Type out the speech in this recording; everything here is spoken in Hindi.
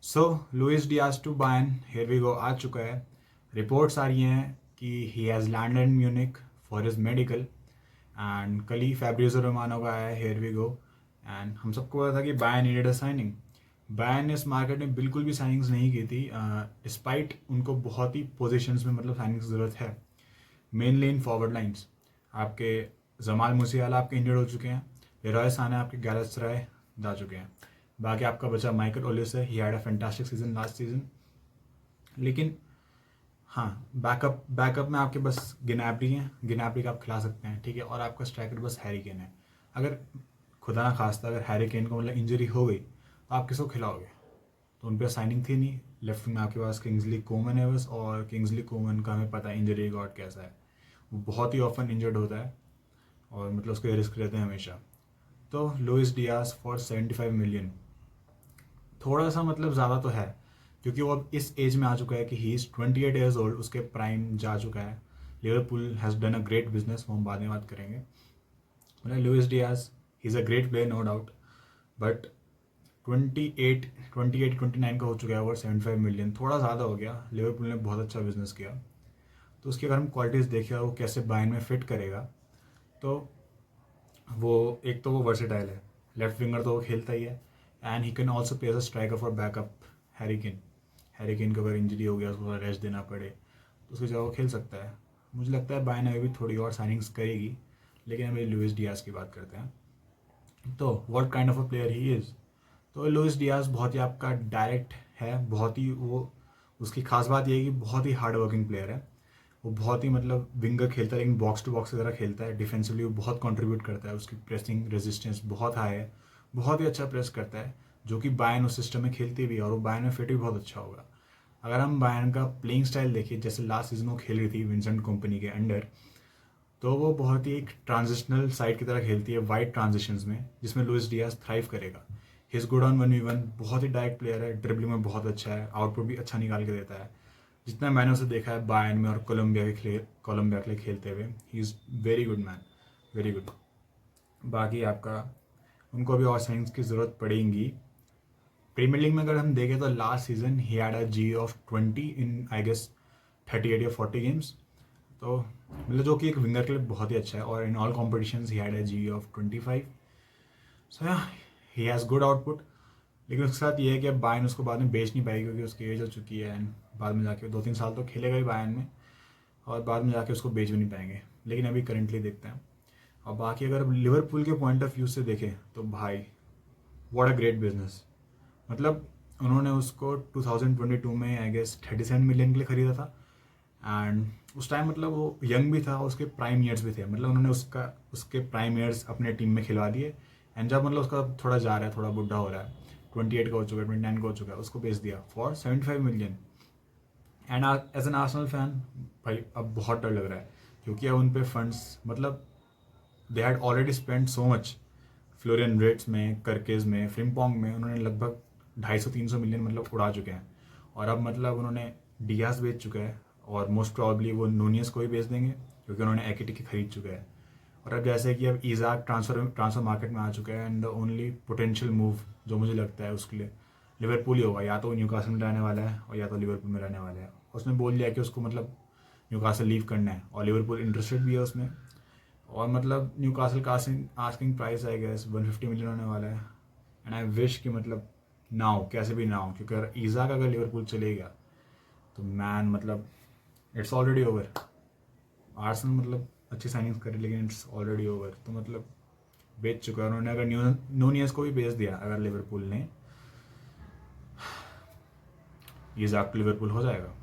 So Luis Diaz to Bayern, here we go आ चुका है। रिपोर्ट्स आ रही हैं कि he has landed in Munich for his medical and कल ही फैब्रिज़ो रोमानो का आया, हियर वी गो। एंड हम सबको पता था कि Bayern needed a signing. Bayern ने इस मार्केट में बिल्कुल भी साइनिंग्स नहीं की थी, डिस्पाइट उनको बहुत ही पोजिशंस में मतलब साइनिंग्स की ज़रूरत है, मेनली इन फॉरवर्ड लाइन्स। आपके जमाल मूसियाला आपके इंजर्ड हो चुके हैं, लेरॉय साने आपके गैलेसराय जा चुके हैं। बाकी आपका बचा माइकल ओलिस है, ही had a fantastic season last season. लेकिन हाँ, बैकअप में आपके बस गिनैब्री हैं, गिनैब्री का आप खिला सकते हैं, ठीक है। और आपका स्ट्राइकर बस हैरी केन है। अगर खुदा ना खास्ता अगर हैरी केन को मतलब इंजरी हो गई तो आप किसको खिलाओगे? तो उन पर साइनिंग थी नहीं। लेफ्ट में आपके पास किंग्सली कोमन है बस, और किंग्सली कोमन का हमें पता है इंजरी रिकॉर्ड कैसा है, वो बहुत ही ऑफन इंजर्ड होता है और मतलब उसके रिस्क रहते हैं हमेशा। तो लुइस डियाज फॉर 75 मिलियन थोड़ा सा मतलब ज़्यादा तो है, क्योंकि वो अब इस एज में आ चुका है कि ही इज़ 28 ईयर्स ओल्ड, उसके प्राइम जा चुका है। Liverpool has done a great business, वो हम बाद में बात करेंगे। मतलब Luis Diaz he is a great player no doubt, but 29 का हो चुका है ओवर 75 मिलियन, थोड़ा ज़्यादा हो गया। लिवरपूल ने बहुत अच्छा बिजनेस किया। तो उसकी अगर हम क्वालिटीज़ देखें वो कैसे बायर्न में फिट करेगा, तो वो एक तो वो वर्सेटाइल है, लेफ्ट विंगर तो वो खेलता ही है, and he can also play as a striker for backup Harry Kane को अगर इंजरी हो गया, उसको थोड़ा रेस्ट देना पड़े तो उसकी जगह वो खेल सकता है। मुझे लगता है बायर्न अभी भी थोड़ी और साइनिंग्स करेगी, लेकिन अभी लुइस डियाज की बात करते हैं। तो what kind of a player he is, तो लुइस डियाज बहुत ही आपका डायरेक्ट है, बहुत ही वो, उसकी खास बात ये है कि बहुत ही हार्ड वर्किंग प्लेयर है। वो बहुत ही मतलब विंगर खेलता है, लेकिन बॉक्स टू बॉक्स की तरह खेलता है। डिफेंसिवली वो बहुत कंट्रीब्यूट करता है, उसकी प्रेसिंग रेजिस्टेंस बहुत हाई है, बहुत ही अच्छा प्रेस करता है, जो कि बायर्न उस सिस्टम में खेलती भी है और वो बायर्न में फिट भी बहुत अच्छा होगा। अगर हम बायर्न का प्लेइंग स्टाइल देखिए, जैसे लास्ट सीजन वो खेल रही थी विंसेंट कंपनी के अंडर, तो वो बहुत ही एक ट्रांजिशनल साइड की तरह खेलती है, वाइड ट्रांजिशंस में, जिसमें लुइस डियाज थ्राइव करेगा। हिज गुड ऑन 1v1, बहुत ही डायरेक्ट प्लेयर है, ड्रिबलिंग में बहुत अच्छा है, आउटपुट भी अच्छा निकाल के देता है। जितना मैंने उसे देखा है बायर्न में और कोलंबिया के लिए खेलते हुए, he is very good man, very good. बाकी आपका उनको अभी और साइंस की ज़रूरत पड़ेगी। प्रीमियर लीग में अगर हम देखें तो last season he had a G of 20 in I guess 38 या 40 गेम्स, तो मतलब जो कि एक विंगर के लिए बहुत ही अच्छा है। और in all competitions he had a G of 25। So या ही हैज़ गुड आउटपुट। लेकिन उसके साथ ये है कि अब बायर्न उसको बाद में बेच नहीं पाएगी, क्योंकि उसकी एज हो चुकी है, एंड बाद में जाके 2-3 साल तो खेलेगा ही बायर्न में, और बाद में जाके उसको बेच भी नहीं पाएंगे। लेकिन अभी करंटली देखते हैं। और बाकी अगर लिवरपूल के पॉइंट ऑफ व्यू से देखें तो भाई व्हाट अ ग्रेट बिजनेस। मतलब उन्होंने उसको 2022 में आई गेस 37 मिलियन के लिए खरीदा था, एंड उस टाइम मतलब वो यंग भी था, उसके प्राइम ईयर्स भी थे, मतलब उन्होंने उसके प्राइम ईयर्स अपने टीम में खिलवा दिए। एंड जब मतलब उसका थोड़ा जा रहा है, थोड़ा बुढ़ा हो रहा है, 28 का हो चुका है, 29 का हो चुका है, उसको बेच दिया for 75 million. And as an Arsenal fan भाई अब बहुत डर लग रहा है, क्योंकि अब उन पे फंड्स मतलब they had already spend so much. Florian rates में, करकेज में, फ्रिम्पोंग में उन्होंने लगभग 250-300 मिलियन मतलब उड़ा चुके हैं। और अब मतलब उन्होंने डियास बेच चुका है, और मोस्ट प्रॉब्ली वो नूनियस को भी बेच देंगे, क्योंकि उन्होंने एकिटिकी खरीद चुका है। और अब जैसे कि अब ईजाक ट्रांसफर मार्केट में आ चुका है, and the only potential move जो मुझे लगता है उसके लिए लिवरपूल ही होगा। या तो वो न्यूकासल में रहने वाला है, और या तो लिवरपूल में रहने वाला है। उसने बोल दिया कि उसको मतलब न्यूकासल लीव करना है, और लिवरपूल इंटरेस्टेड भी है उसमें। और मतलब न्यूकासल का asking price I guess 150 million होने वाला है। एंड आई विश कि मतलब ना हो, कैसे भी ना हो, क्योंकि अगर ईजाक अगर लिवरपूल चले गया तो मैन मतलब इट्स ऑलरेडी ओवर। आर्सेनल मतलब अच्छी साइनिंग्स करी, लेकिन इट्स ऑलरेडी ओवर। तो मतलब बेच चुका है उन्होंने। अगर नूनियस को भी बेच दिया अगर लिवरपूल ने, ईजाक लिवरपूल हो जाएगा।